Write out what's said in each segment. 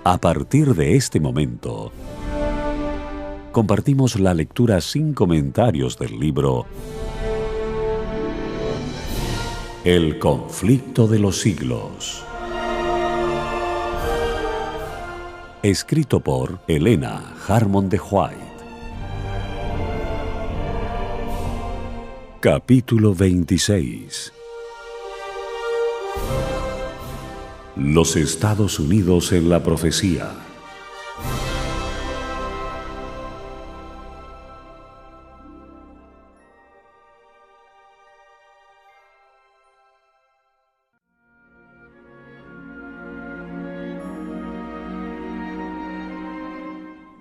A partir de este momento, compartimos la lectura sin comentarios del libro El conflicto de los siglos, escrito por Helena Harmon de White. Capítulo 26. Los Estados Unidos en la profecía.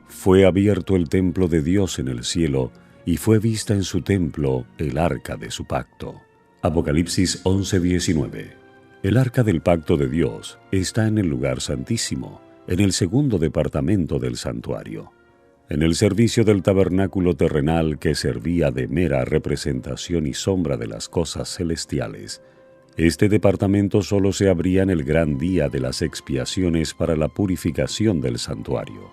Fue abierto el templo de Dios en el cielo, y fue vista en su templo el arca de su pacto. Apocalipsis 11:19. El arca del pacto de Dios está en el lugar santísimo, en el segundo departamento del santuario. En el servicio del tabernáculo terrenal, que servía de mera representación y sombra de las cosas celestiales, este departamento solo se abría en el gran día de las expiaciones para la purificación del santuario.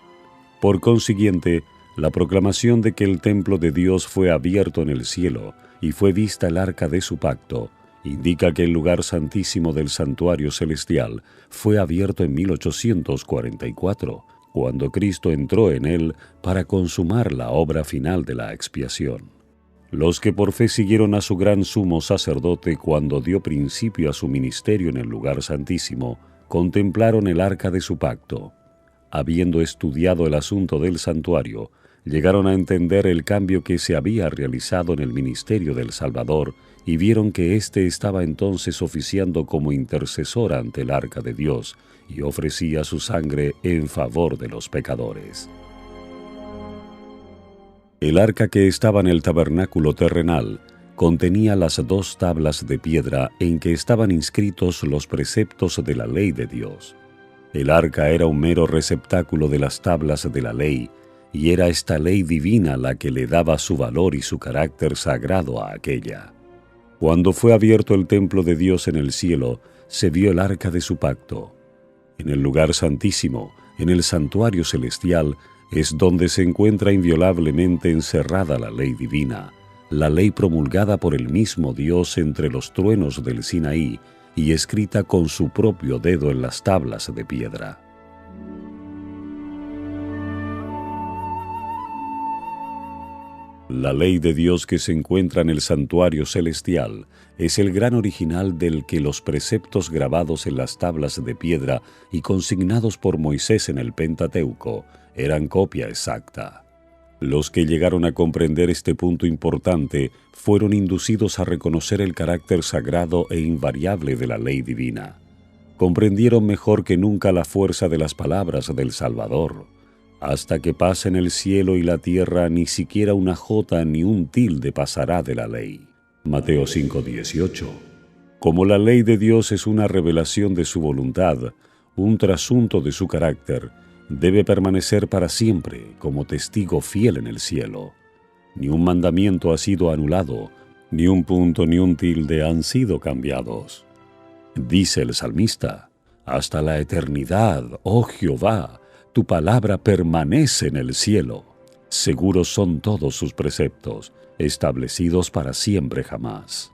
Por consiguiente, la proclamación de que el templo de Dios fue abierto en el cielo y fue vista el arca de su pacto indica que el lugar santísimo del santuario celestial fue abierto en 1844, cuando Cristo entró en él para consumar la obra final de la expiación. Los que por fe siguieron a su gran sumo sacerdote cuando dio principio a su ministerio en el lugar santísimo, contemplaron el arca de su pacto. Habiendo estudiado el asunto del santuario, llegaron a entender el cambio que se había realizado en el ministerio del Salvador y vieron que éste estaba entonces oficiando como intercesor ante el arca de Dios y ofrecía su sangre en favor de los pecadores. El arca que estaba en el tabernáculo terrenal contenía las 2 tablas de piedra en que estaban inscritos los preceptos de la ley de Dios. El arca era un mero receptáculo de las tablas de la ley, y era esta ley divina la que le daba su valor y su carácter sagrado a aquella. Cuando fue abierto el templo de Dios en el cielo, se vio el arca de su pacto. En el lugar santísimo, en el santuario celestial, es donde se encuentra inviolablemente encerrada la ley divina, la ley promulgada por el mismo Dios entre los truenos del Sinaí y escrita con su propio dedo en las tablas de piedra. La ley de Dios que se encuentra en el santuario celestial es el gran original del que los preceptos grabados en las tablas de piedra y consignados por Moisés en el Pentateuco eran copia exacta. Los que llegaron a comprender este punto importante fueron inducidos a reconocer el carácter sagrado e invariable de la ley divina. Comprendieron mejor que nunca la fuerza de las palabras del Salvador. Hasta que pasen el cielo y la tierra, ni siquiera una jota ni un tilde pasará de la ley. Mateo 5:18. Como la ley de Dios es una revelación de su voluntad, un trasunto de su carácter, debe permanecer para siempre como testigo fiel en el cielo. Ni un mandamiento ha sido anulado, ni un punto ni un tilde han sido cambiados. Dice el salmista: «Hasta la eternidad, oh Jehová, tu palabra permanece en el cielo. Seguros son todos sus preceptos, establecidos para siempre jamás».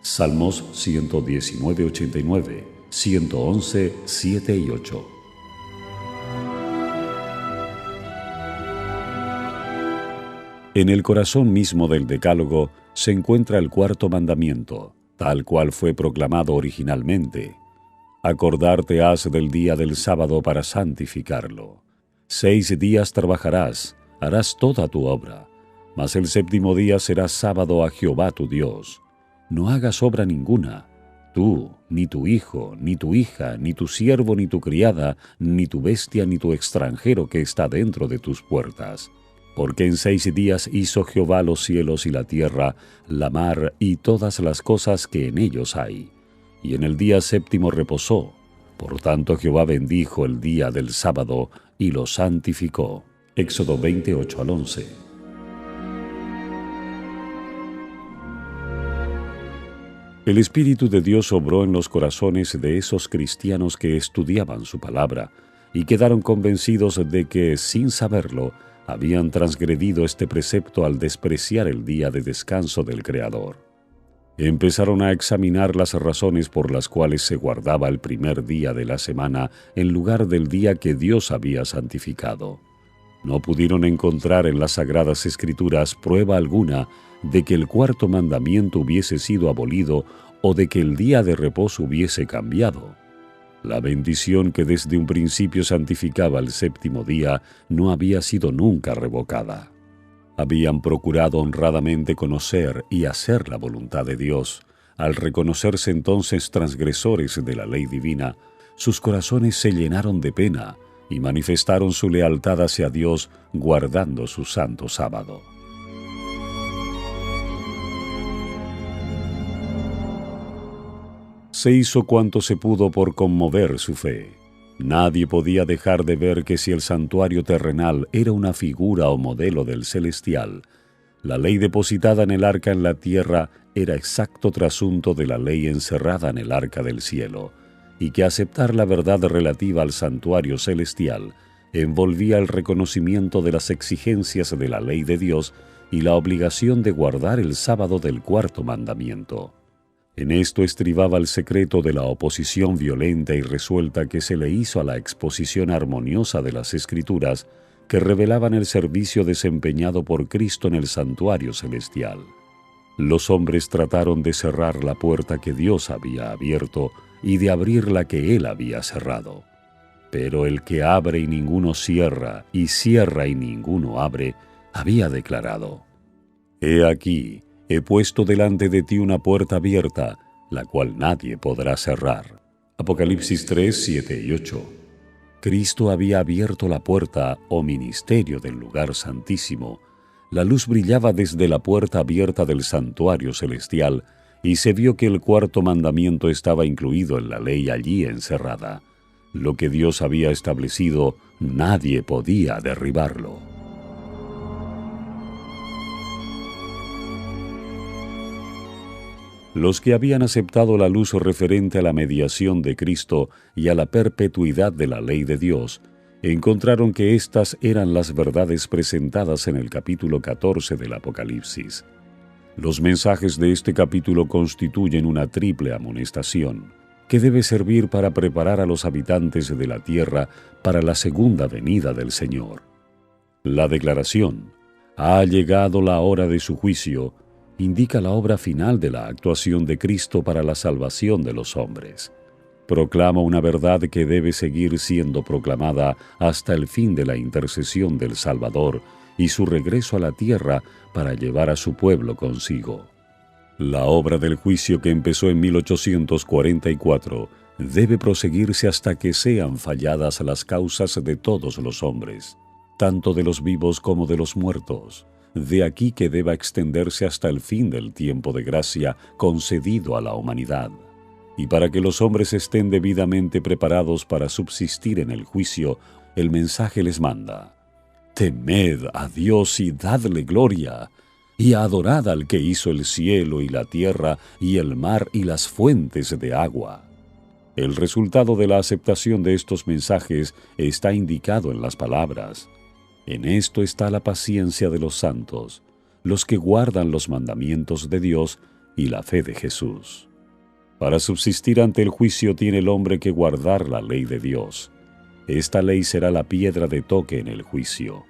Salmos 119:89, 111, 7 y 8. En el corazón mismo del Decálogo se encuentra el 4º mandamiento, tal cual fue proclamado originalmente. Acordarte has del día del sábado para santificarlo. 6 días trabajarás, harás toda tu obra, mas el 7º día será sábado a Jehová tu Dios. No hagas obra ninguna, tú, ni tu hijo, ni tu hija, ni tu siervo, ni tu criada, ni tu bestia, ni tu extranjero que está dentro de tus puertas. Porque en 6 días hizo Jehová los cielos y la tierra, la mar y todas las cosas que en ellos hay. Y en el día 7º reposó. Por tanto Jehová bendijo el día del sábado y lo santificó. Éxodo 28:11. El Espíritu de Dios obró en los corazones de esos cristianos que estudiaban su palabra y quedaron convencidos de que, sin saberlo, habían transgredido este precepto al despreciar el día de descanso del Creador. Empezaron a examinar las razones por las cuales se guardaba el primer día de la semana en lugar del día que Dios había santificado. No pudieron encontrar en las Sagradas Escrituras prueba alguna de que el cuarto mandamiento hubiese sido abolido o de que el día de reposo hubiese cambiado. La bendición que desde un principio santificaba el séptimo día no había sido nunca revocada. Habían procurado honradamente conocer y hacer la voluntad de Dios. Al reconocerse entonces transgresores de la ley divina, sus corazones se llenaron de pena y manifestaron su lealtad hacia Dios guardando su santo sábado. Se hizo cuanto se pudo por conmover su fe. Nadie podía dejar de ver que si el santuario terrenal era una figura o modelo del celestial, la ley depositada en el arca en la tierra era exacto trasunto de la ley encerrada en el arca del cielo, y que aceptar la verdad relativa al santuario celestial envolvía el reconocimiento de las exigencias de la ley de Dios y la obligación de guardar el sábado del cuarto mandamiento. En esto estribaba el secreto de la oposición violenta y resuelta que se le hizo a la exposición armoniosa de las Escrituras que revelaban el servicio desempeñado por Cristo en el santuario celestial. Los hombres trataron de cerrar la puerta que Dios había abierto y de abrir la que Él había cerrado. Pero el que abre y ninguno cierra, y cierra y ninguno abre, había declarado: «He aquí, he puesto delante de ti una puerta abierta, la cual nadie podrá cerrar». Apocalipsis 3, 7 y 8. Cristo había abierto la puerta o ministerio del lugar santísimo. La luz brillaba desde la puerta abierta del santuario celestial y se vio que el cuarto mandamiento estaba incluido en la ley allí encerrada. Lo que Dios había establecido, nadie podía derribarlo. Los que habían aceptado la luz referente a la mediación de Cristo y a la perpetuidad de la ley de Dios, encontraron que éstas eran las verdades presentadas en el capítulo 14 del Apocalipsis. Los mensajes de este capítulo constituyen una triple amonestación, que debe servir para preparar a los habitantes de la tierra para la segunda venida del Señor. La declaración, «Ha llegado la hora de su juicio», indica la obra final de la actuación de Cristo para la salvación de los hombres. Proclama una verdad que debe seguir siendo proclamada hasta el fin de la intercesión del Salvador y su regreso a la tierra para llevar a su pueblo consigo. La obra del juicio que empezó en 1844 debe proseguirse hasta que sean falladas las causas de todos los hombres, tanto de los vivos como de los muertos. De aquí que deba extenderse hasta el fin del tiempo de gracia concedido a la humanidad. Y para que los hombres estén debidamente preparados para subsistir en el juicio, el mensaje les manda: «Temed a Dios y dadle gloria, y adorad al que hizo el cielo y la tierra y el mar y las fuentes de agua». El resultado de la aceptación de estos mensajes está indicado en las palabras: «En esto está la paciencia de los santos, los que guardan los mandamientos de Dios y la fe de Jesús». Para subsistir ante el juicio tiene el hombre que guardar la ley de Dios. Esta ley será la piedra de toque en el juicio.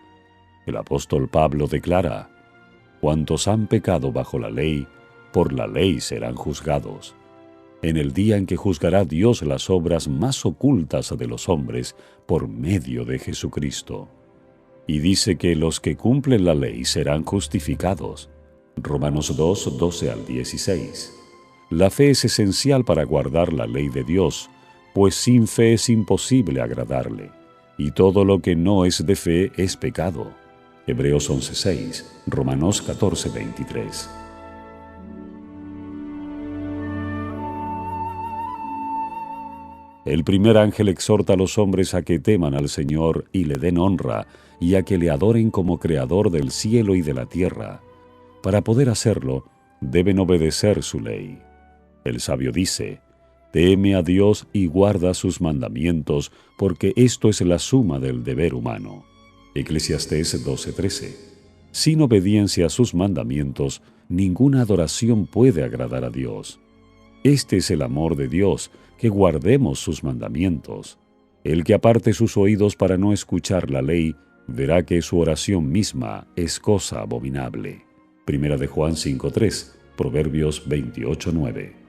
El apóstol Pablo declara: «Cuantos han pecado bajo la ley, por la ley serán juzgados. En el día en que juzgará Dios las obras más ocultas de los hombres por medio de Jesucristo». Y dice que los que cumplen la ley serán justificados. Romanos 2, 12 al 16. La fe es esencial para guardar la ley de Dios, pues sin fe es imposible agradarle, y todo lo que no es de fe es pecado. Hebreos 11, 6, Romanos 14, 23. El primer ángel exhorta a los hombres a que teman al Señor y le den honra, y a que le adoren como Creador del cielo y de la tierra. Para poder hacerlo, deben obedecer su ley. El sabio dice: Teme a Dios y guarda sus mandamientos, porque esto es la suma del deber humano. Eclesiastés 12:13. Sin obediencia a sus mandamientos, ninguna adoración puede agradar a Dios. Este es el amor de Dios, que guardemos sus mandamientos. El que aparte sus oídos para no escuchar la ley, verá que su oración misma es cosa abominable. Primera de Juan 5:3, Proverbios 28:9.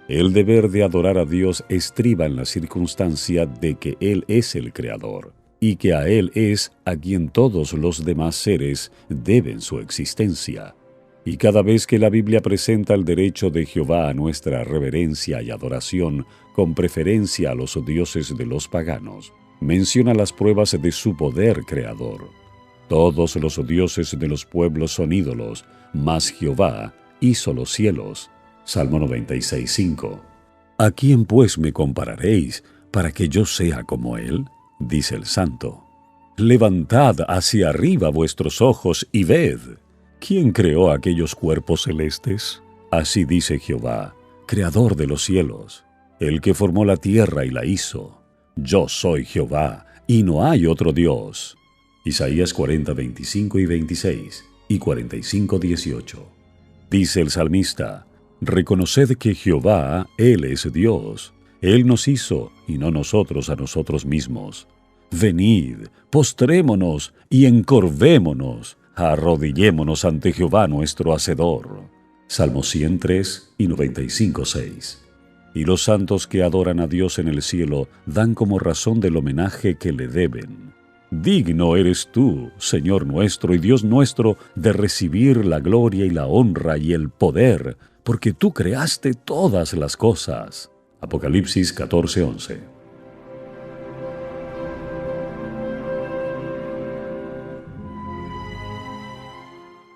El deber de adorar a Dios estriba en la circunstancia de que Él es el Creador, y que a Él es a quien todos los demás seres deben su existencia. Y cada vez que la Biblia presenta el derecho de Jehová a nuestra reverencia y adoración, con preferencia a los dioses de los paganos, menciona las pruebas de su poder creador. Todos los dioses de los pueblos son ídolos, mas Jehová hizo los cielos. Salmo 96:5. ¿A quién pues me compararéis para que yo sea como Él? Dice el Santo. Levantad hacia arriba vuestros ojos y ved. ¿Quién creó aquellos cuerpos celestes? Así dice Jehová, Creador de los cielos, el que formó la tierra y la hizo. Yo soy Jehová, y no hay otro Dios. Isaías 40:25 y 26 y 45:18. Dice el salmista, reconoced que Jehová, Él es Dios. Él nos hizo, y no nosotros a nosotros mismos. Venid, postrémonos y encorvémonos, arrodillémonos ante Jehová nuestro Hacedor. Salmo 103 y 95:6. Y los santos que adoran a Dios en el cielo dan como razón del homenaje que le deben. Digno eres tú, Señor nuestro y Dios nuestro, de recibir la gloria y la honra y el poder, porque tú creaste todas las cosas. Apocalipsis 14:11.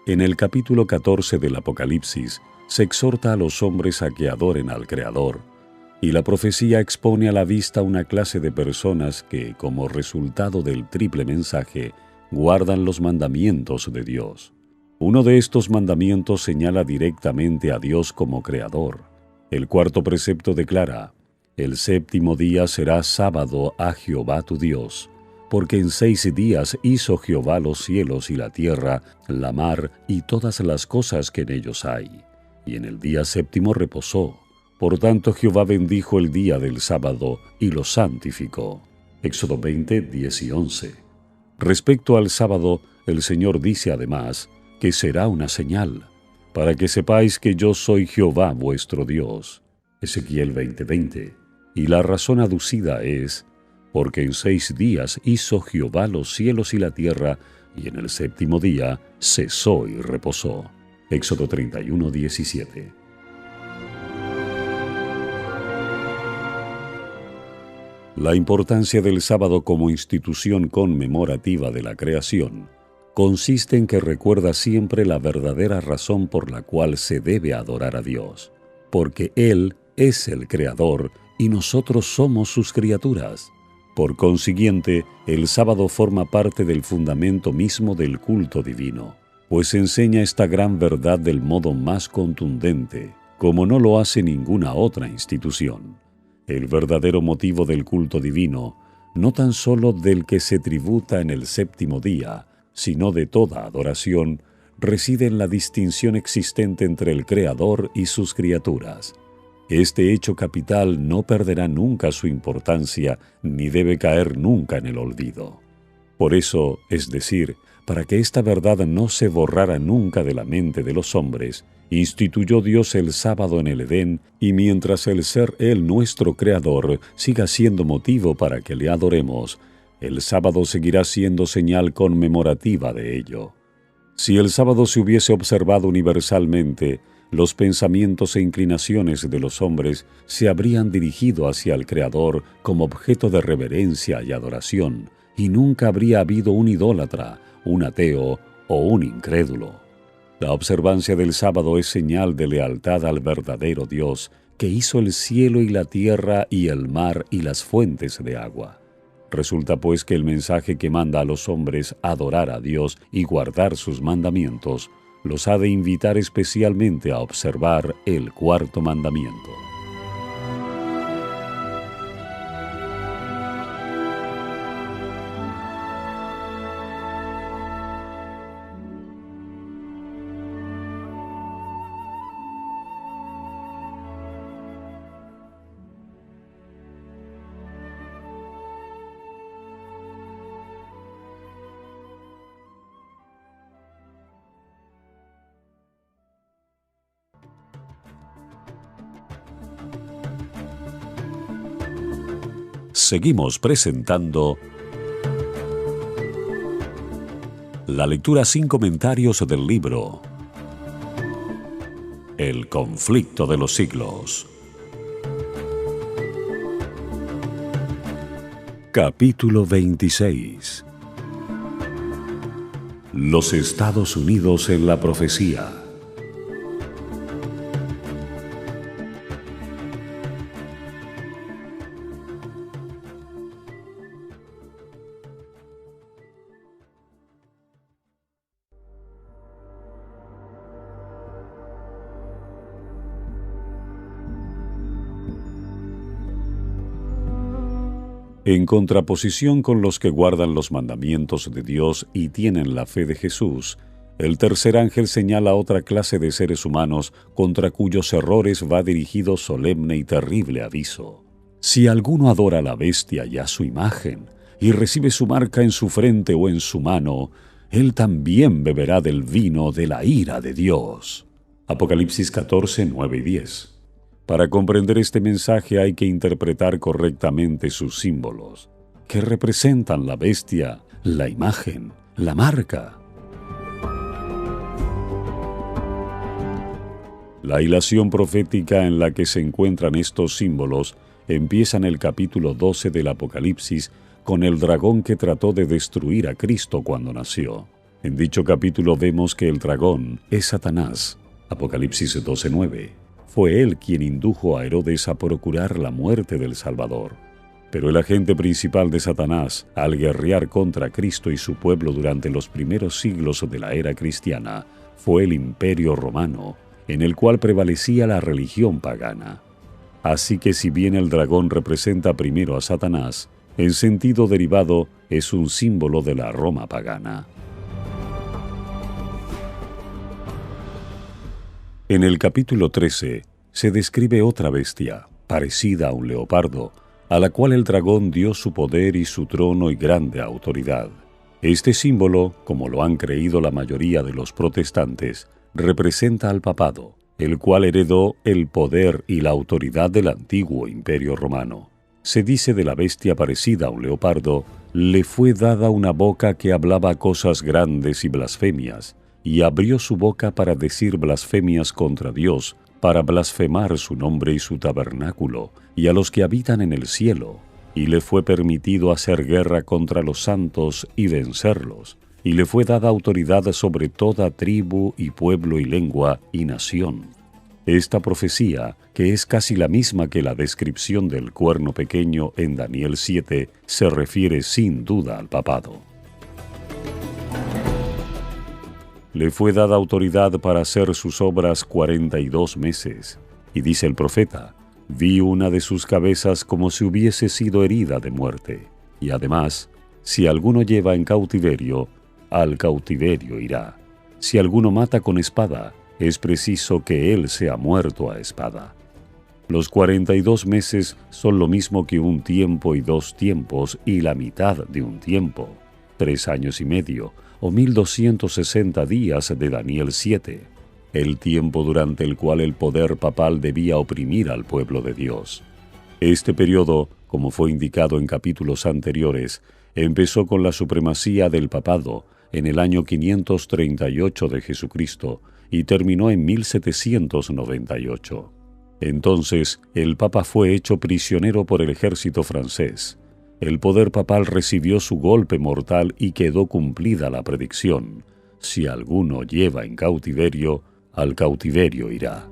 En el capítulo 14 del Apocalipsis se exhorta a los hombres a que adoren al Creador, y la profecía expone a la vista una clase de personas que, como resultado del triple mensaje, guardan los mandamientos de Dios. Uno de estos mandamientos señala directamente a Dios como Creador. El cuarto precepto declara, el séptimo día será sábado a Jehová tu Dios, porque en 6 días hizo Jehová los cielos y la tierra, la mar y todas las cosas que en ellos hay, y en el día séptimo reposó. Por tanto Jehová bendijo el día del sábado y lo santificó. Éxodo 20:10 y 11. Respecto al sábado, el Señor dice además que será una señal, para que sepáis que yo soy Jehová vuestro Dios. Ezequiel 20:20. Y la razón aducida es, porque en 6 días hizo Jehová los cielos y la tierra, y en el séptimo día cesó y reposó. Éxodo 31:17. La importancia del sábado como institución conmemorativa de la creación consiste en que recuerda siempre la verdadera razón por la cual se debe adorar a Dios, porque Él es el Creador y nosotros somos sus criaturas. Por consiguiente, el sábado forma parte del fundamento mismo del culto divino, pues enseña esta gran verdad del modo más contundente, como no lo hace ninguna otra institución. El verdadero motivo del culto divino, no tan solo del que se tributa en el séptimo día, sino de toda adoración, reside en la distinción existente entre el Creador y sus criaturas. Este hecho capital no perderá nunca su importancia ni debe caer nunca en el olvido. Por eso, es decir, para que esta verdad no se borrara nunca de la mente de los hombres, instituyó Dios el sábado en el Edén, y mientras el ser Él nuestro Creador siga siendo motivo para que le adoremos, el sábado seguirá siendo señal conmemorativa de ello. Si el sábado se hubiese observado universalmente, los pensamientos e inclinaciones de los hombres se habrían dirigido hacia el Creador como objeto de reverencia y adoración, y nunca habría habido un idólatra, un ateo o un incrédulo. La observancia del sábado es señal de lealtad al verdadero Dios, que hizo el cielo y la tierra y el mar y las fuentes de agua. Resulta pues que el mensaje que manda a los hombres adorar a Dios y guardar sus mandamientos los ha de invitar especialmente a observar el cuarto mandamiento. Seguimos presentando la lectura sin comentarios del libro El conflicto de los siglos. Capítulo 26. Los Estados Unidos en la profecía. En contraposición con los que guardan los mandamientos de Dios y tienen la fe de Jesús, el tercer ángel señala otra clase de seres humanos contra cuyos errores va dirigido solemne y terrible aviso. Si alguno adora a la bestia y a su imagen, y recibe su marca en su frente o en su mano, él también beberá del vino de la ira de Dios. Apocalipsis 14, 9 y 10. Para comprender este mensaje hay que interpretar correctamente sus símbolos, que representan la bestia, la imagen, la marca. La hilación profética en la que se encuentran estos símbolos empieza en el capítulo 12 del Apocalipsis con el dragón que trató de destruir a Cristo cuando nació. En dicho capítulo vemos que el dragón es Satanás. Apocalipsis 12:9. Fue él quien indujo a Herodes a procurar la muerte del Salvador. Pero el agente principal de Satanás, al guerrear contra Cristo y su pueblo durante los primeros siglos de la era cristiana, fue el Imperio Romano, en el cual prevalecía la religión pagana. Así que si bien el dragón representa primero a Satanás, en sentido derivado es un símbolo de la Roma pagana. En el capítulo 13 se describe otra bestia, parecida a un leopardo, a la cual el dragón dio su poder y su trono y grande autoridad. Este símbolo, como lo han creído la mayoría de los protestantes, representa al papado, el cual heredó el poder y la autoridad del antiguo Imperio Romano. Se dice de la bestia parecida a un leopardo, le fue dada una boca que hablaba cosas grandes y blasfemias, y abrió su boca para decir blasfemias contra Dios, para blasfemar su nombre y su tabernáculo, y a los que habitan en el cielo, y le fue permitido hacer guerra contra los santos y vencerlos, y le fue dada autoridad sobre toda tribu y pueblo y lengua y nación. Esta profecía, que es casi la misma que la descripción del cuerno pequeño en Daniel 7, se refiere sin duda al papado. Le fue dada autoridad para hacer sus obras 42 meses. Y dice el profeta, vi una de sus cabezas como si hubiese sido herida de muerte. Y además, si alguno lleva en cautiverio, al cautiverio irá. Si alguno mata con espada, es preciso que él sea muerto a espada. Los 42 meses son lo mismo que un tiempo y 2 tiempos y la mitad de un tiempo, 3 años y medio, o 1260 días de Daniel 7, el tiempo durante el cual el poder papal debía oprimir al pueblo de Dios. Este periodo, como fue indicado en capítulos anteriores, empezó con la supremacía del papado en el año 538 de Jesucristo y terminó en 1798. Entonces, el papa fue hecho prisionero por el ejército francés. El poder papal recibió su golpe mortal y quedó cumplida la predicción. Si alguno lleva en cautiverio, al cautiverio irá.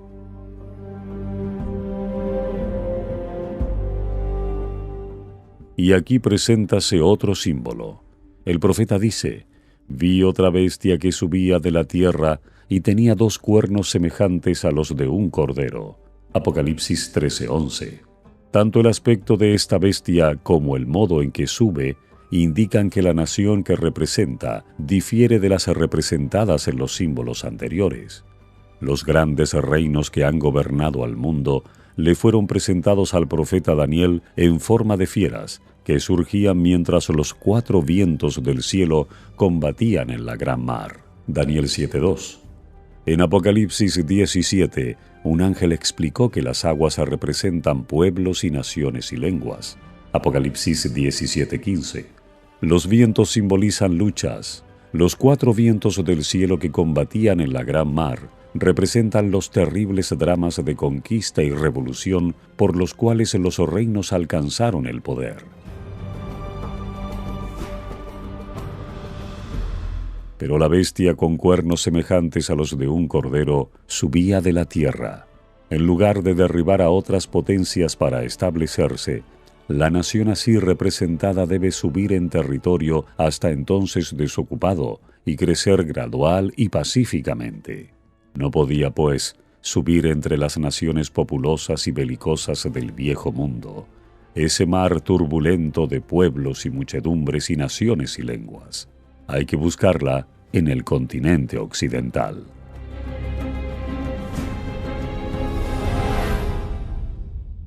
Y aquí preséntase otro símbolo. El profeta dice, vi otra bestia que subía de la tierra y tenía 2 cuernos semejantes a los de un cordero. Apocalipsis 13:11. Tanto el aspecto de esta bestia como el modo en que sube indican que la nación que representa difiere de las representadas en los símbolos anteriores. Los grandes reinos que han gobernado al mundo le fueron presentados al profeta Daniel en forma de fieras, que surgían mientras los 4 vientos del cielo combatían en la gran mar. Daniel 7:2. En Apocalipsis 17, un ángel explicó que las aguas representan pueblos y naciones y lenguas. Apocalipsis 17:15. Los vientos simbolizan luchas. Los 4 vientos del cielo que combatían en la gran mar representan los terribles dramas de conquista y revolución por los cuales los reinos alcanzaron el poder. Pero la bestia con cuernos semejantes a los de un cordero subía de la tierra. En lugar de derribar a otras potencias para establecerse, la nación así representada debe subir en territorio hasta entonces desocupado y crecer gradual y pacíficamente. No podía, pues, subir entre las naciones populosas y belicosas del viejo mundo, ese mar turbulento de pueblos y muchedumbres y naciones y lenguas. Hay que buscarla en el continente occidental.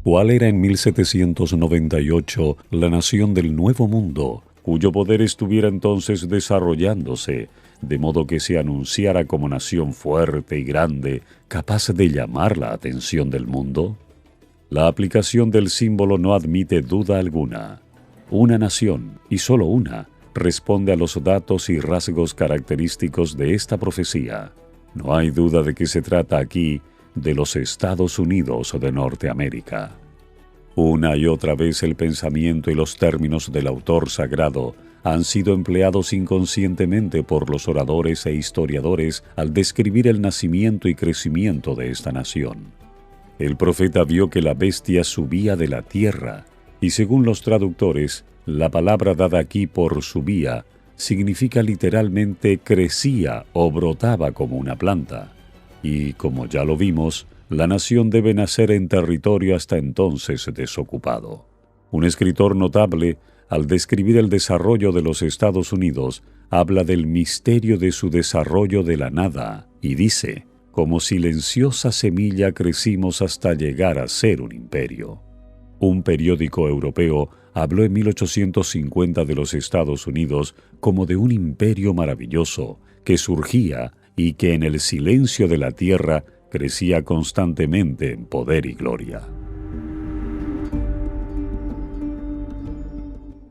¿Cuál era en 1798 la nación del Nuevo Mundo, cuyo poder estuviera entonces desarrollándose, de modo que se anunciara como nación fuerte y grande, capaz de llamar la atención del mundo? La aplicación del símbolo no admite duda alguna. Una nación, y solo una, responde a los datos y rasgos característicos de esta profecía. No hay duda de que se trata aquí de los Estados Unidos de Norteamérica. Una y otra vez el pensamiento y los términos del autor sagrado han sido empleados inconscientemente por los oradores e historiadores al describir el nacimiento y crecimiento de esta nación. El profeta vio que la bestia subía de la tierra, y según los traductores, la palabra dada aquí por subía significa literalmente crecía o brotaba como una planta. Y, como ya lo vimos, la nación debe nacer en territorio hasta entonces desocupado. Un escritor notable, al describir el desarrollo de los Estados Unidos, habla del misterio de su desarrollo de la nada y dice: como silenciosa semilla crecimos hasta llegar a ser un imperio. Un periódico europeo habló en 1850 de los Estados Unidos como de un imperio maravilloso que surgía y que en el silencio de la tierra crecía constantemente en poder y gloria.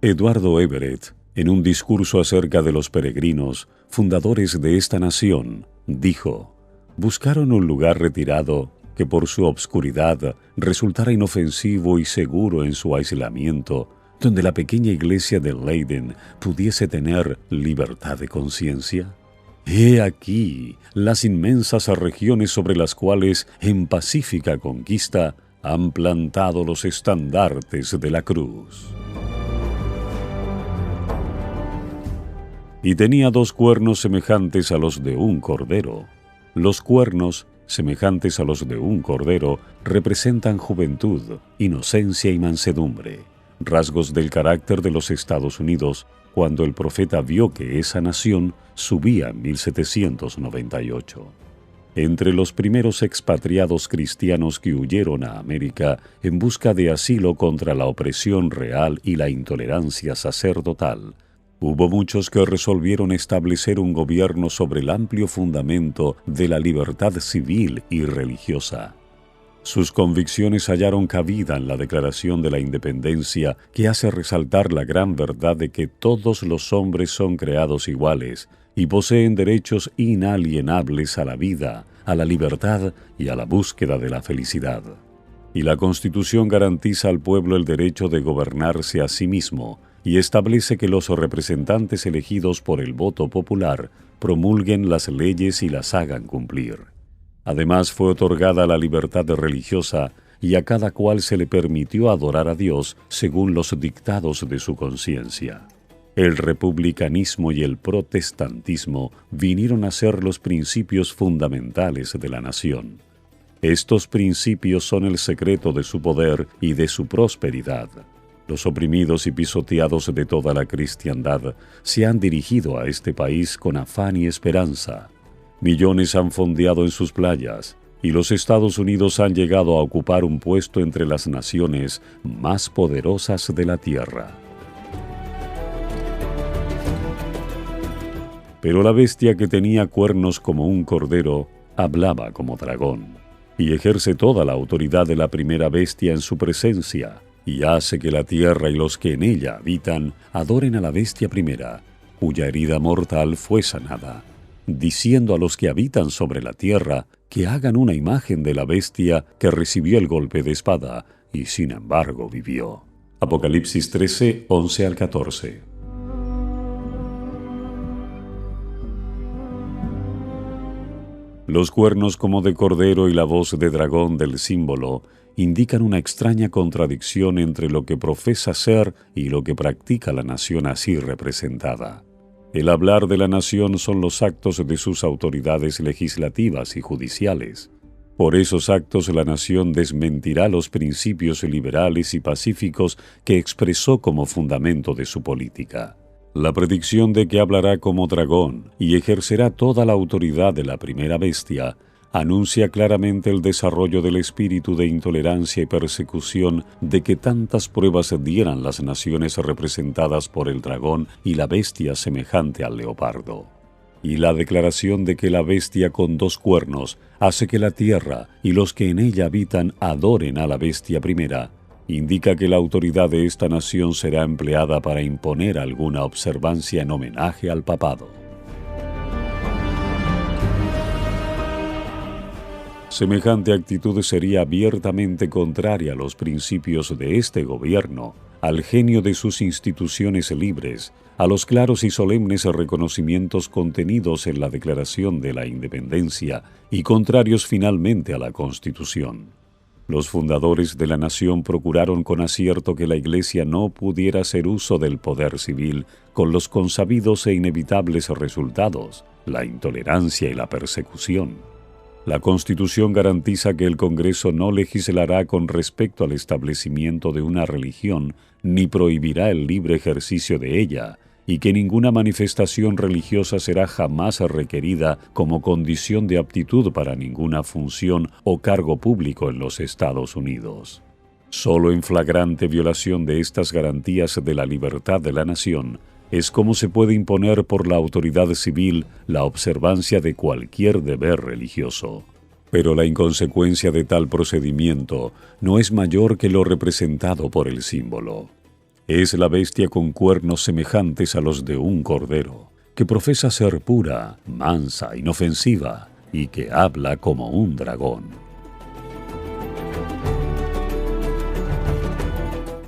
Eduardo Everett, en un discurso acerca de los peregrinos, fundadores de esta nación, dijo: buscaron un lugar retirado que por su obscuridad resultara inofensivo y seguro en su aislamiento, donde la pequeña iglesia de Leiden pudiese tener libertad de conciencia. He aquí las inmensas regiones sobre las cuales en pacífica conquista han plantado los estandartes de la cruz. Y tenía 2 cuernos semejantes a los de un cordero. Los cuernos, semejantes a los de un cordero, representan juventud, inocencia y mansedumbre, rasgos del carácter de los Estados Unidos, cuando el profeta vio que esa nación subía en 1798. Entre los primeros expatriados cristianos que huyeron a América en busca de asilo contra la opresión real y la intolerancia sacerdotal, hubo muchos que resolvieron establecer un gobierno sobre el amplio fundamento de la libertad civil y religiosa. Sus convicciones hallaron cabida en la Declaración de la Independencia, que hace resaltar la gran verdad de que todos los hombres son creados iguales y poseen derechos inalienables a la vida, a la libertad y a la búsqueda de la felicidad. Y la Constitución garantiza al pueblo el derecho de gobernarse a sí mismo y establece que los representantes elegidos por el voto popular promulguen las leyes y las hagan cumplir. Además, fue otorgada la libertad religiosa y a cada cual se le permitió adorar a Dios según los dictados de su conciencia. El republicanismo y el protestantismo vinieron a ser los principios fundamentales de la nación. Estos principios son el secreto de su poder y de su prosperidad. Los oprimidos y pisoteados de toda la cristiandad se han dirigido a este país con afán y esperanza. Millones han fondeado en sus playas, y los Estados Unidos han llegado a ocupar un puesto entre las naciones más poderosas de la tierra. Pero la bestia que tenía cuernos como un cordero hablaba como dragón, y ejerce toda la autoridad de la primera bestia en su presencia, y hace que la tierra y los que en ella habitan adoren a la bestia primera, cuya herida mortal fue sanada, diciendo a los que habitan sobre la tierra que hagan una imagen de la bestia que recibió el golpe de espada y sin embargo vivió. Apocalipsis 13, 11 al 14. Los cuernos como de cordero y la voz de dragón del símbolo indican una extraña contradicción entre lo que profesa ser y lo que practica la nación así representada. El hablar de la nación son los actos de sus autoridades legislativas y judiciales. Por esos actos la nación desmentirá los principios liberales y pacíficos que expresó como fundamento de su política. La predicción de que hablará como dragón y ejercerá toda la autoridad de la primera bestia anuncia claramente el desarrollo del espíritu de intolerancia y persecución de que tantas pruebas dieran las naciones representadas por el dragón y la bestia semejante al leopardo. Y la declaración de que la bestia con dos cuernos hace que la tierra y los que en ella habitan adoren a la bestia primera, indica que la autoridad de esta nación será empleada para imponer alguna observancia en homenaje al papado. Semejante actitud sería abiertamente contraria a los principios de este gobierno, al genio de sus instituciones libres, a los claros y solemnes reconocimientos contenidos en la Declaración de la Independencia y contrarios finalmente a la Constitución. Los fundadores de la nación procuraron con acierto que la Iglesia no pudiera hacer uso del poder civil con los consabidos e inevitables resultados, la intolerancia y la persecución. La Constitución garantiza que el Congreso no legislará con respecto al establecimiento de una religión ni prohibirá el libre ejercicio de ella, y que ninguna manifestación religiosa será jamás requerida como condición de aptitud para ninguna función o cargo público en los Estados Unidos. Solo en flagrante violación de estas garantías de la libertad de la nación es como se puede imponer por la autoridad civil la observancia de cualquier deber religioso. Pero la inconsecuencia de tal procedimiento no es mayor que lo representado por el símbolo. Es la bestia con cuernos semejantes a los de un cordero, que profesa ser pura, mansa, inofensiva, y que habla como un dragón.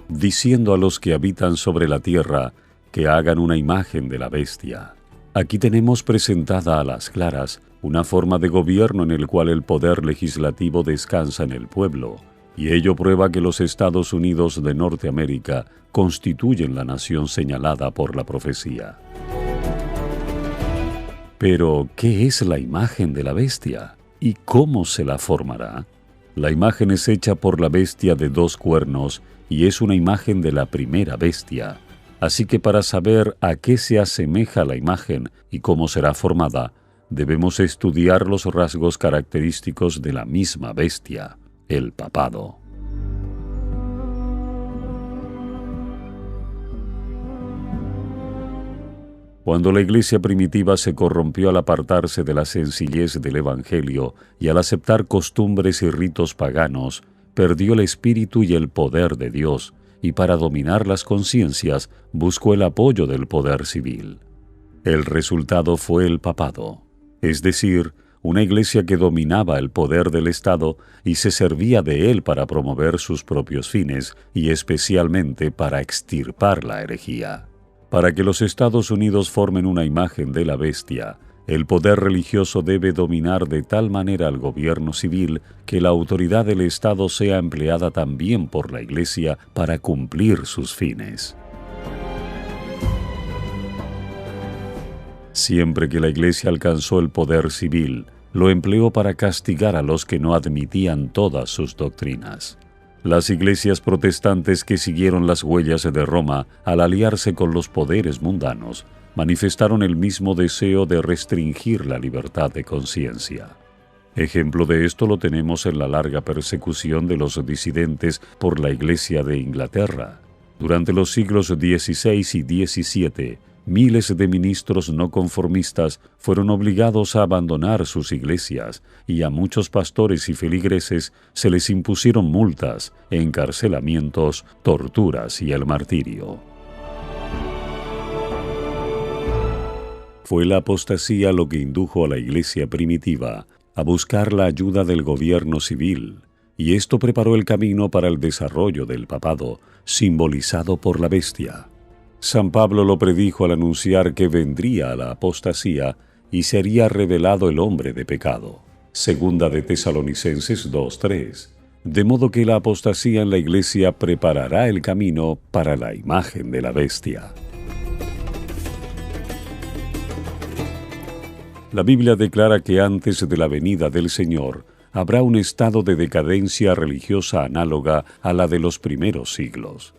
Diciendo a los que habitan sobre la tierra que hagan una imagen de la bestia. Aquí tenemos presentada a las claras una forma de gobierno en el cual el poder legislativo descansa en el pueblo, y ello prueba que los Estados Unidos de Norteamérica constituyen la nación señalada por la profecía. Pero, ¿qué es la imagen de la bestia? ¿Y cómo se la formará? La imagen es hecha por la bestia de dos cuernos y es una imagen de la primera bestia. Así que para saber a qué se asemeja la imagen y cómo será formada, debemos estudiar los rasgos característicos de la misma bestia, el papado. Cuando la iglesia primitiva se corrompió al apartarse de la sencillez del Evangelio y al aceptar costumbres y ritos paganos, perdió el espíritu y el poder de Dios, y para dominar las conciencias buscó el apoyo del poder civil. El resultado fue el papado, es decir, una iglesia que dominaba el poder del Estado y se servía de él para promover sus propios fines y especialmente para extirpar la herejía. Para que los Estados Unidos formen una imagen de la bestia, el poder religioso debe dominar de tal manera al gobierno civil que la autoridad del Estado sea empleada también por la Iglesia para cumplir sus fines. Siempre que la Iglesia alcanzó el poder civil, lo empleó para castigar a los que no admitían todas sus doctrinas. Las iglesias protestantes que siguieron las huellas de Roma al aliarse con los poderes mundanos, manifestaron el mismo deseo de restringir la libertad de conciencia. Ejemplo de esto lo tenemos en la larga persecución de los disidentes por la Iglesia de Inglaterra. Durante los siglos XVI y XVII, miles de ministros no conformistas fueron obligados a abandonar sus iglesias y a muchos pastores y feligreses se les impusieron multas, encarcelamientos, torturas y el martirio. Fue la apostasía lo que indujo a la iglesia primitiva a buscar la ayuda del gobierno civil, y esto preparó el camino para el desarrollo del papado, simbolizado por la bestia. San Pablo lo predijo al anunciar que vendría la apostasía y sería revelado el hombre de pecado. Segunda de Tesalonicenses 2:3. De modo que la apostasía en la iglesia preparará el camino para la imagen de la bestia. La Biblia declara que antes de la venida del Señor habrá un estado de decadencia religiosa análoga a la de los primeros siglos.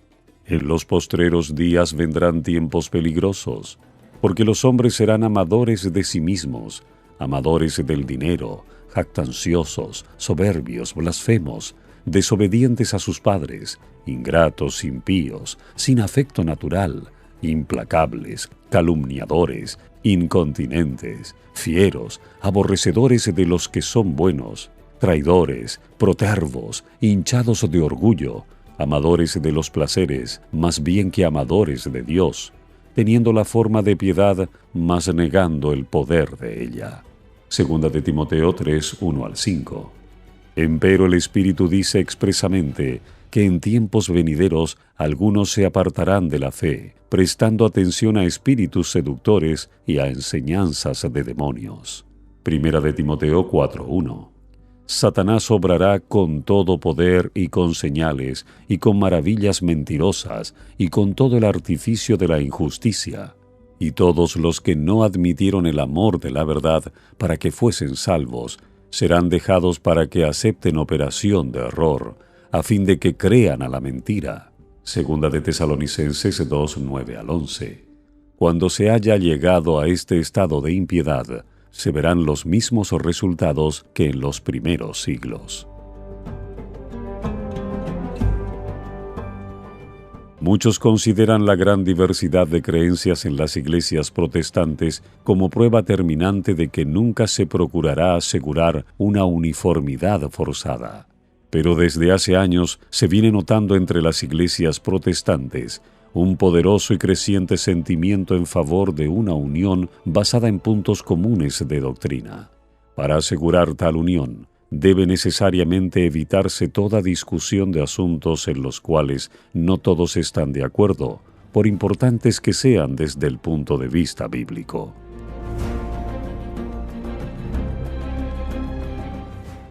En los postreros días vendrán tiempos peligrosos, porque los hombres serán amadores de sí mismos, amadores del dinero, jactanciosos, soberbios, blasfemos, desobedientes a sus padres, ingratos, impíos, sin afecto natural, implacables, calumniadores, incontinentes, fieros, aborrecedores de los que son buenos, traidores, protervos, hinchados de orgullo, amadores de los placeres, más bien que amadores de Dios, teniendo la forma de piedad, mas negando el poder de ella. Segunda de Timoteo 3, 1-5. Empero el Espíritu dice expresamente que en tiempos venideros algunos se apartarán de la fe, prestando atención a espíritus seductores y a enseñanzas de demonios. Primera de Timoteo 4:1. Satanás obrará con todo poder y con señales y con maravillas mentirosas y con todo el artificio de la injusticia. Y todos los que no admitieron el amor de la verdad para que fuesen salvos, serán dejados para que acepten operación de error, a fin de que crean a la mentira. Segunda de Tesalonicenses 2, 9-11. Cuando se haya llegado a este estado de impiedad, se verán los mismos resultados que en los primeros siglos. Muchos consideran la gran diversidad de creencias en las iglesias protestantes como prueba terminante de que nunca se procurará asegurar una uniformidad forzada. Pero desde hace años se viene notando entre las iglesias protestantes un poderoso y creciente sentimiento en favor de una unión basada en puntos comunes de doctrina. Para asegurar tal unión, debe necesariamente evitarse toda discusión de asuntos en los cuales no todos están de acuerdo, por importantes que sean desde el punto de vista bíblico.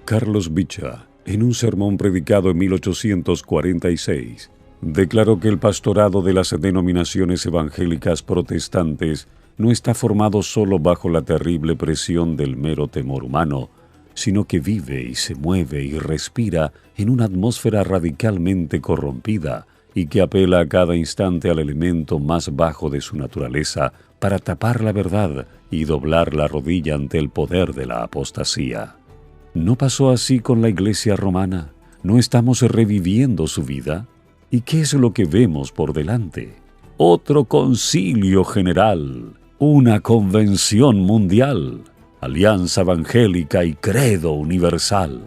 Carlos Bicha, en un sermón predicado en 1846, declaró que el pastorado de las denominaciones evangélicas protestantes no está formado solo bajo la terrible presión del mero temor humano, sino que vive y se mueve y respira en una atmósfera radicalmente corrompida y que apela a cada instante al elemento más bajo de su naturaleza para tapar la verdad y doblar la rodilla ante el poder de la apostasía. ¿No pasó así con la Iglesia romana? ¿No estamos reviviendo su vida? ¿Y qué es lo que vemos por delante? Otro concilio general, una convención mundial, alianza evangélica y credo universal.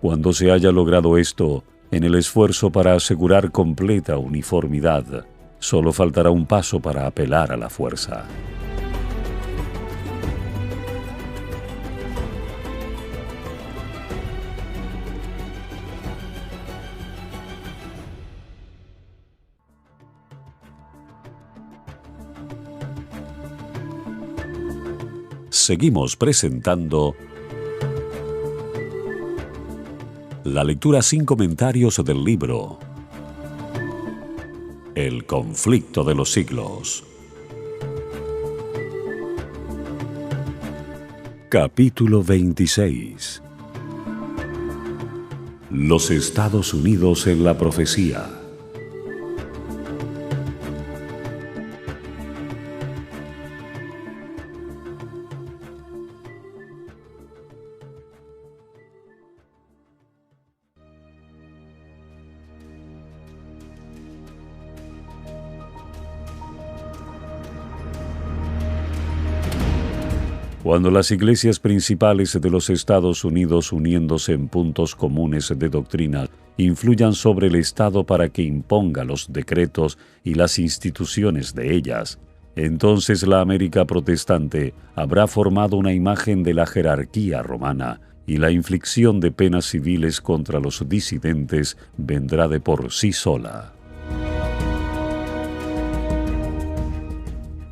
Cuando se haya logrado esto, en el esfuerzo para asegurar completa uniformidad, solo faltará un paso para apelar a la fuerza. Seguimos presentando la lectura sin comentarios del libro El conflicto de los siglos. Capítulo 26. Los Estados Unidos en la profecía. Cuando las iglesias principales de los Estados Unidos, uniéndose en puntos comunes de doctrina, influyan sobre el Estado para que imponga los decretos y las instituciones de ellas, entonces la América protestante habrá formado una imagen de la jerarquía romana y la inflicción de penas civiles contra los disidentes vendrá de por sí sola.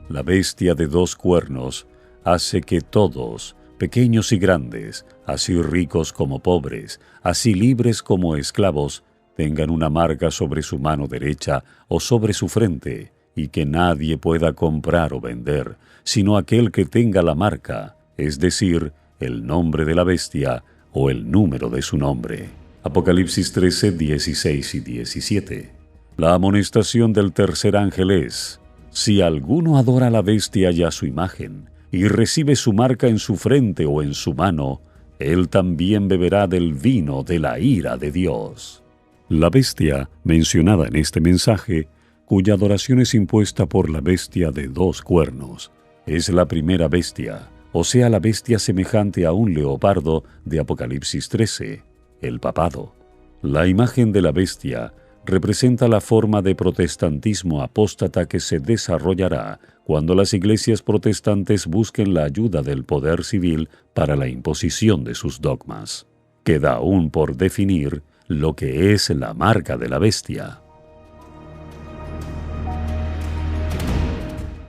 La bestia de dos cuernos hace que todos, pequeños y grandes, así ricos como pobres, así libres como esclavos, tengan una marca sobre su mano derecha o sobre su frente, y que nadie pueda comprar o vender, sino aquel que tenga la marca, es decir, el nombre de la bestia o el número de su nombre. Apocalipsis 13, 16 y 17. La amonestación del tercer ángel es: si alguno adora a la bestia y a su imagen, y recibe su marca en su frente o en su mano, él también beberá del vino de la ira de Dios. La bestia, mencionada en este mensaje, cuya adoración es impuesta por la bestia de dos cuernos, es la primera bestia, o sea, la bestia semejante a un leopardo de Apocalipsis 13, el papado. La imagen de la bestia representa la forma de protestantismo apóstata que se desarrollará cuando las iglesias protestantes busquen la ayuda del poder civil para la imposición de sus dogmas. Queda aún por definir lo que es la marca de la bestia.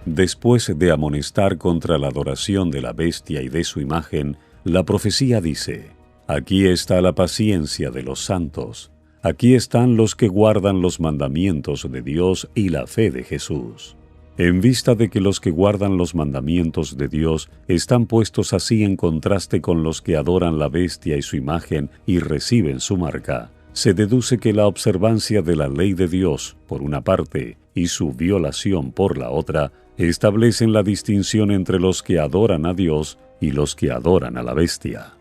Después de amonestar contra la adoración de la bestia y de su imagen, la profecía dice: aquí está la paciencia de los santos. Aquí están los que guardan los mandamientos de Dios y la fe de Jesús. En vista de que los que guardan los mandamientos de Dios están puestos así en contraste con los que adoran la bestia y su imagen y reciben su marca, se deduce que la observancia de la ley de Dios, por una parte, y su violación por la otra, establecen la distinción entre los que adoran a Dios y los que adoran a la bestia.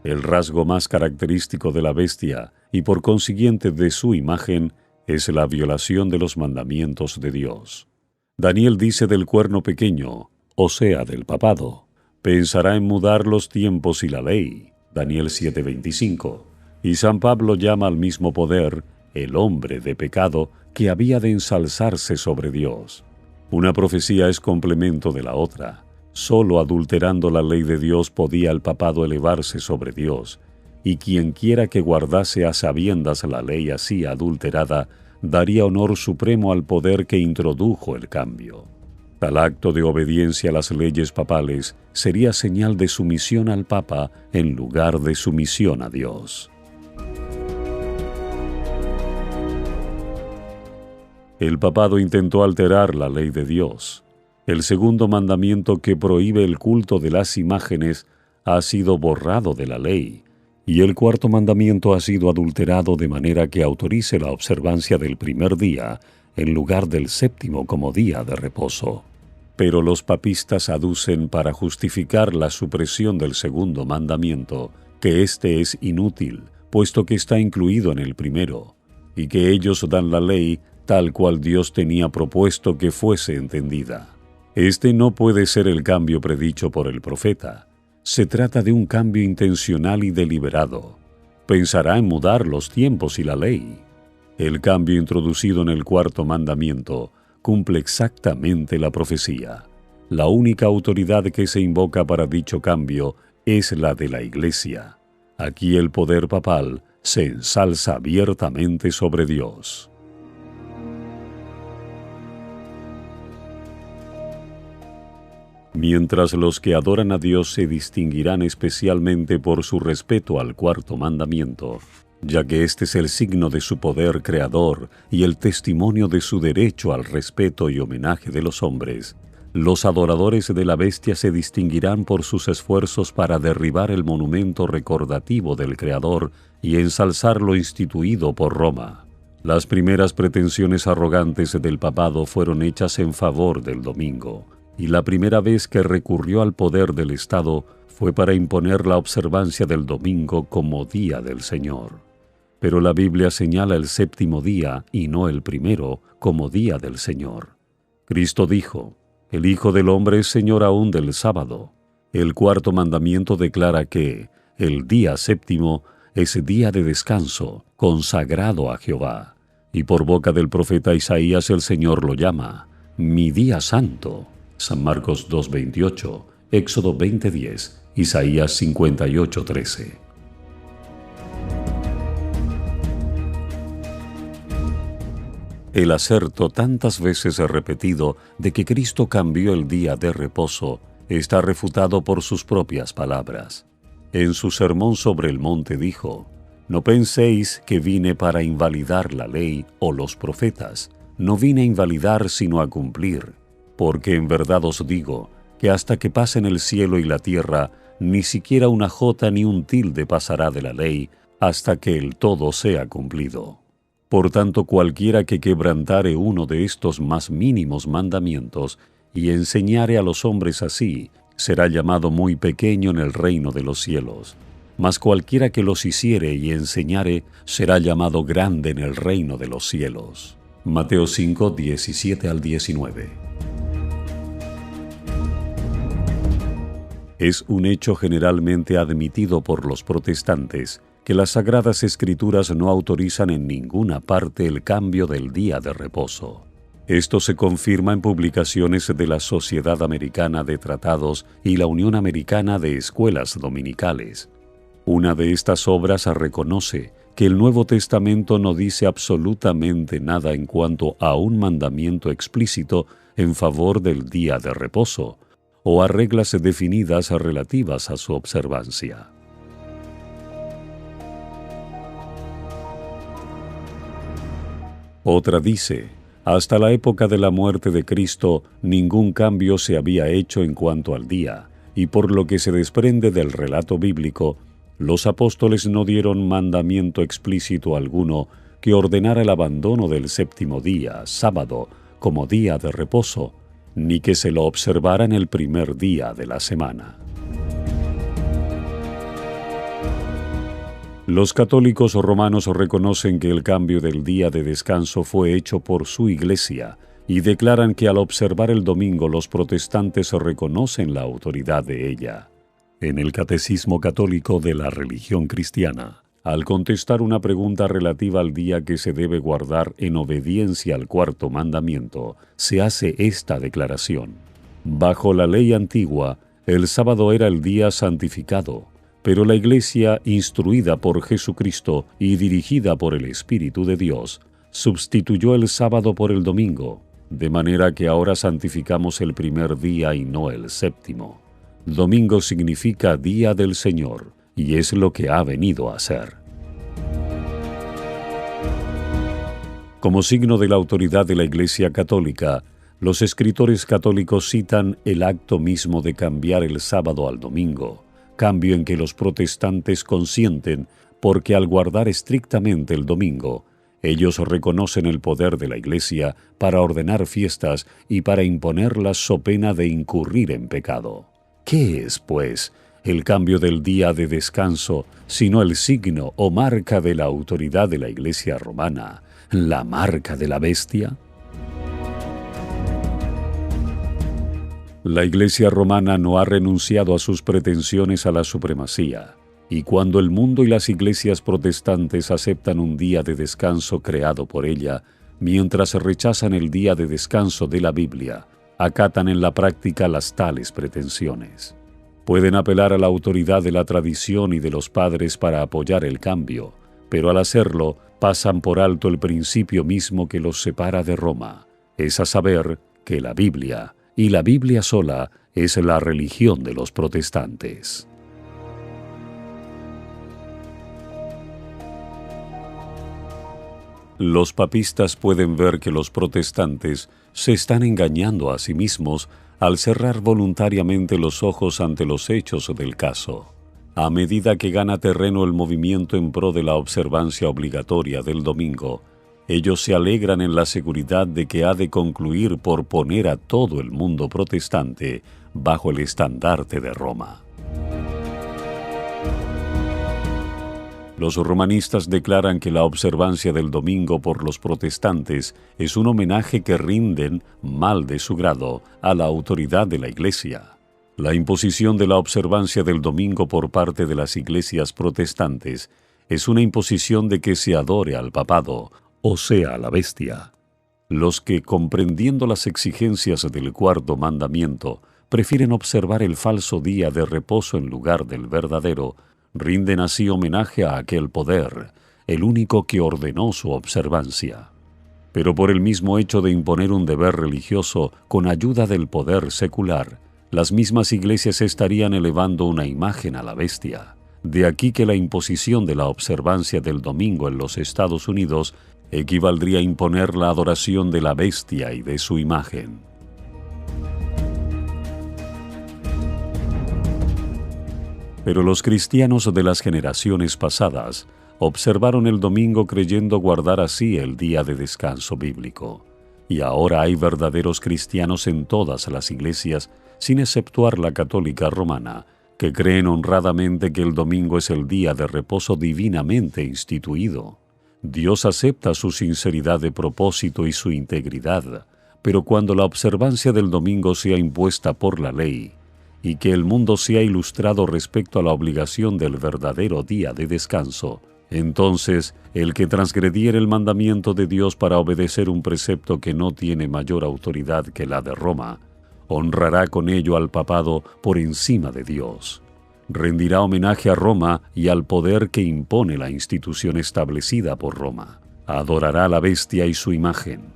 El rasgo más característico de la bestia, y por consiguiente de su imagen, es la violación de los mandamientos de Dios. Daniel dice del cuerno pequeño, o sea, del papado: pensará en mudar los tiempos y la ley. Daniel 7:25. Y San Pablo llama al mismo poder el hombre de pecado que había de ensalzarse sobre Dios. Una profecía es complemento de la otra. Solo adulterando la ley de Dios podía el papado elevarse sobre Dios, y quienquiera que guardase a sabiendas la ley así adulterada, daría honor supremo al poder que introdujo el cambio. Tal acto de obediencia a las leyes papales sería señal de sumisión al Papa en lugar de sumisión a Dios. El papado intentó alterar la ley de Dios. El segundo mandamiento, que prohíbe el culto de las imágenes, ha sido borrado de la ley, y el cuarto mandamiento ha sido adulterado de manera que autorice la observancia del primer día en lugar del séptimo como día de reposo. Pero los papistas aducen para justificar la supresión del segundo mandamiento que éste es inútil, puesto que está incluido en el primero, y que ellos dan la ley tal cual Dios tenía propuesto que fuese entendida. Este no puede ser el cambio predicho por el profeta. Se trata de un cambio intencional y deliberado. Pensará en mudar los tiempos y la ley. El cambio introducido en el cuarto mandamiento cumple exactamente la profecía. La única autoridad que se invoca para dicho cambio es la de la Iglesia. Aquí el poder papal se ensalza abiertamente sobre Dios. Mientras los que adoran a Dios se distinguirán especialmente por su respeto al cuarto mandamiento, ya que este es el signo de su poder creador y el testimonio de su derecho al respeto y homenaje de los hombres. Los adoradores de la bestia se distinguirán por sus esfuerzos para derribar el monumento recordativo del Creador y ensalzar lo instituido por Roma. Las primeras pretensiones arrogantes del papado fueron hechas en favor del domingo, y la primera vez que recurrió al poder del Estado fue para imponer la observancia del domingo como día del Señor. Pero la Biblia señala el séptimo día, y no el primero, como día del Señor. Cristo dijo: «El Hijo del Hombre es Señor aún del sábado». El cuarto mandamiento declara que el día séptimo es día de descanso, consagrado a Jehová. Y por boca del profeta Isaías el Señor lo llama «mi día santo». San Marcos 2:28, Éxodo 20:10, Isaías 58:13. El aserto tantas veces repetido de que Cristo cambió el día de reposo está refutado por sus propias palabras. En su sermón sobre el monte dijo: «No penséis que vine para invalidar la ley o los profetas. No vine a invalidar sino a cumplir. Porque en verdad os digo que hasta que pasen el cielo y la tierra, ni siquiera una jota ni un tilde pasará de la ley hasta que el todo sea cumplido». Por tanto, cualquiera que quebrantare uno de estos más mínimos mandamientos y enseñare a los hombres así, será llamado muy pequeño en el reino de los cielos. Mas cualquiera que los hiciere y enseñare, será llamado grande en el reino de los cielos. Mateo 5, 17 al 19. Es un hecho generalmente admitido por los protestantes que las Sagradas Escrituras no autorizan en ninguna parte el cambio del día de reposo. Esto se confirma en publicaciones de la Sociedad Americana de Tratados y la Unión Americana de Escuelas Dominicales. Una de estas obras reconoce que el Nuevo Testamento no dice absolutamente nada en cuanto a un mandamiento explícito en favor del día de reposo, o a reglas definidas relativas a su observancia. Otra dice: hasta la época de la muerte de Cristo, ningún cambio se había hecho en cuanto al día, y por lo que se desprende del relato bíblico, los apóstoles no dieron mandamiento explícito alguno que ordenara el abandono del séptimo día, sábado, como día de reposo, ni que se lo observara en el primer día de la semana. Los católicos romanos reconocen que el cambio del día de descanso fue hecho por su Iglesia y declaran que al observar el domingo los protestantes reconocen la autoridad de ella. En el Catecismo Católico de la Religión Cristiana, al contestar una pregunta relativa al día que se debe guardar en obediencia al cuarto mandamiento, se hace esta declaración: bajo la ley antigua, el sábado era el día santificado, pero la Iglesia, instruida por Jesucristo y dirigida por el Espíritu de Dios, sustituyó el sábado por el domingo, de manera que ahora santificamos el primer día y no el séptimo. Domingo significa Día del Señor, y es lo que ha venido a ser. Como signo de la autoridad de la Iglesia Católica, los escritores católicos citan el acto mismo de cambiar el sábado al domingo, cambio en que los protestantes consienten porque al guardar estrictamente el domingo, ellos reconocen el poder de la Iglesia para ordenar fiestas y para imponerlas so pena de incurrir en pecado. ¿Qué es, pues, el cambio del día de descanso, sino el signo o marca de la autoridad de la Iglesia romana, la marca de la bestia? La Iglesia romana no ha renunciado a sus pretensiones a la supremacía, y cuando el mundo y las iglesias protestantes aceptan un día de descanso creado por ella, mientras rechazan el día de descanso de la Biblia, acatan en la práctica las tales pretensiones. Pueden apelar a la autoridad de la tradición y de los padres para apoyar el cambio, pero al hacerlo pasan por alto el principio mismo que los separa de Roma, es a saber que la Biblia, y la Biblia sola, es la religión de los protestantes. Los papistas pueden ver que los protestantes se están engañando a sí mismos al cerrar voluntariamente los ojos ante los hechos del caso. A medida que gana terreno el movimiento en pro de la observancia obligatoria del domingo, ellos se alegran en la seguridad de que ha de concluir por poner a todo el mundo protestante bajo el estandarte de Roma. Los romanistas declaran que la observancia del domingo por los protestantes es un homenaje que rinden, mal de su grado, a la autoridad de la Iglesia. La imposición de la observancia del domingo por parte de las iglesias protestantes es una imposición de que se adore al papado, o sea, a la bestia. Los que, comprendiendo las exigencias del cuarto mandamiento, prefieren observar el falso día de reposo en lugar del verdadero, rinden así homenaje a aquel poder, el único que ordenó su observancia. Pero por el mismo hecho de imponer un deber religioso con ayuda del poder secular, las mismas iglesias estarían elevando una imagen a la bestia. De aquí que la imposición de la observancia del domingo en los Estados Unidos equivaldría a imponer la adoración de la bestia y de su imagen. Pero los cristianos de las generaciones pasadas observaron el domingo creyendo guardar así el día de descanso bíblico. Y ahora hay verdaderos cristianos en todas las iglesias, sin exceptuar la católica romana, que creen honradamente que el domingo es el día de reposo divinamente instituido. Dios acepta su sinceridad de propósito y su integridad, pero cuando la observancia del domingo sea impuesta por la ley, y que el mundo sea ilustrado respecto a la obligación del verdadero día de descanso, entonces el que transgrediere el mandamiento de Dios para obedecer un precepto que no tiene mayor autoridad que la de Roma, honrará con ello al papado por encima de Dios. Rendirá homenaje a Roma y al poder que impone la institución establecida por Roma. Adorará a la bestia y su imagen.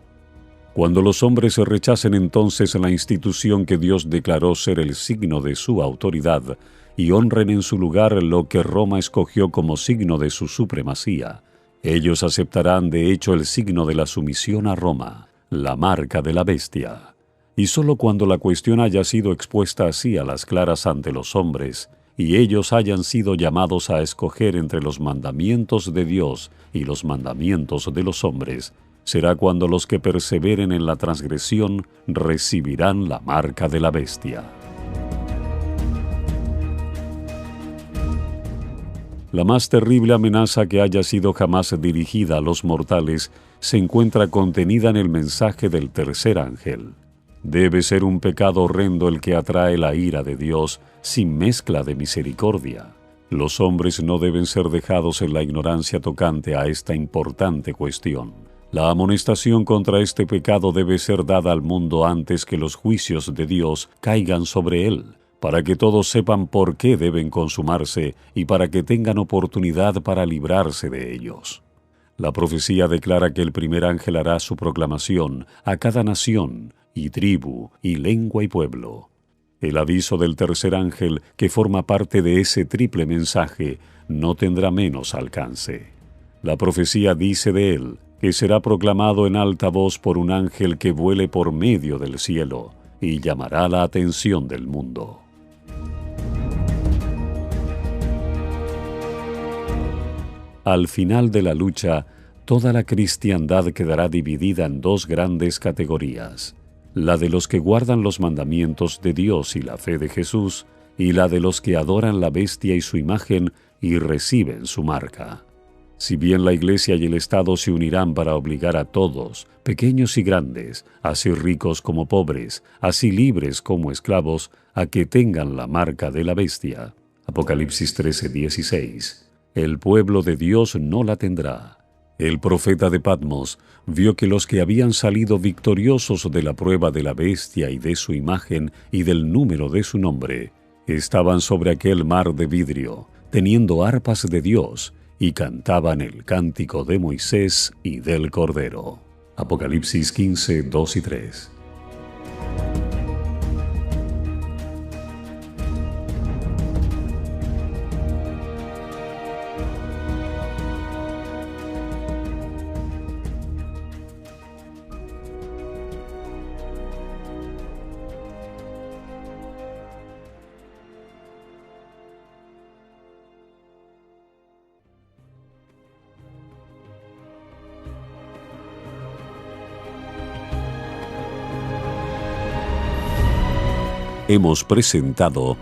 Cuando los hombres rechacen entonces la institución que Dios declaró ser el signo de su autoridad y honren en su lugar lo que Roma escogió como signo de su supremacía, ellos aceptarán de hecho el signo de la sumisión a Roma, la marca de la bestia. Y sólo cuando la cuestión haya sido expuesta así a las claras ante los hombres, y ellos hayan sido llamados a escoger entre los mandamientos de Dios y los mandamientos de los hombres, será cuando los que perseveren en la transgresión recibirán la marca de la bestia. La más terrible amenaza que haya sido jamás dirigida a los mortales se encuentra contenida en el mensaje del tercer ángel. Debe ser un pecado horrendo el que atrae la ira de Dios sin mezcla de misericordia. Los hombres no deben ser dejados en la ignorancia tocante a esta importante cuestión. La amonestación contra este pecado debe ser dada al mundo antes que los juicios de Dios caigan sobre él, para que todos sepan por qué deben consumarse y para que tengan oportunidad para librarse de ellos. La profecía declara que el primer ángel hará su proclamación a cada nación, y tribu, y lengua y pueblo. El aviso del tercer ángel, que forma parte de ese triple mensaje, no tendrá menos alcance. La profecía dice de él que será proclamado en alta voz por un ángel que vuele por medio del cielo y llamará la atención del mundo. Al final de la lucha, toda la cristiandad quedará dividida en dos grandes categorías: la de los que guardan los mandamientos de Dios y la fe de Jesús, y la de los que adoran la bestia y su imagen y reciben su marca. Si bien la Iglesia y el Estado se unirán para obligar a todos, pequeños y grandes, así ricos como pobres, así libres como esclavos, a que tengan la marca de la bestia. Apocalipsis 13:16. El pueblo de Dios no la tendrá. El profeta de Patmos vio que los que habían salido victoriosos de la prueba de la bestia y de su imagen y del número de su nombre, estaban sobre aquel mar de vidrio, teniendo arpas de Dios, y cantaban el cántico de Moisés y del Cordero. Apocalipsis 15:2 y 3. hemos presentado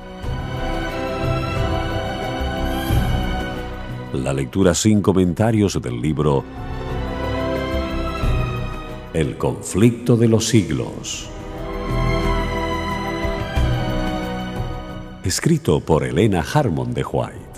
la lectura sin comentarios del libro El conflicto de los siglos, escrito por Elena Harmon de Huay.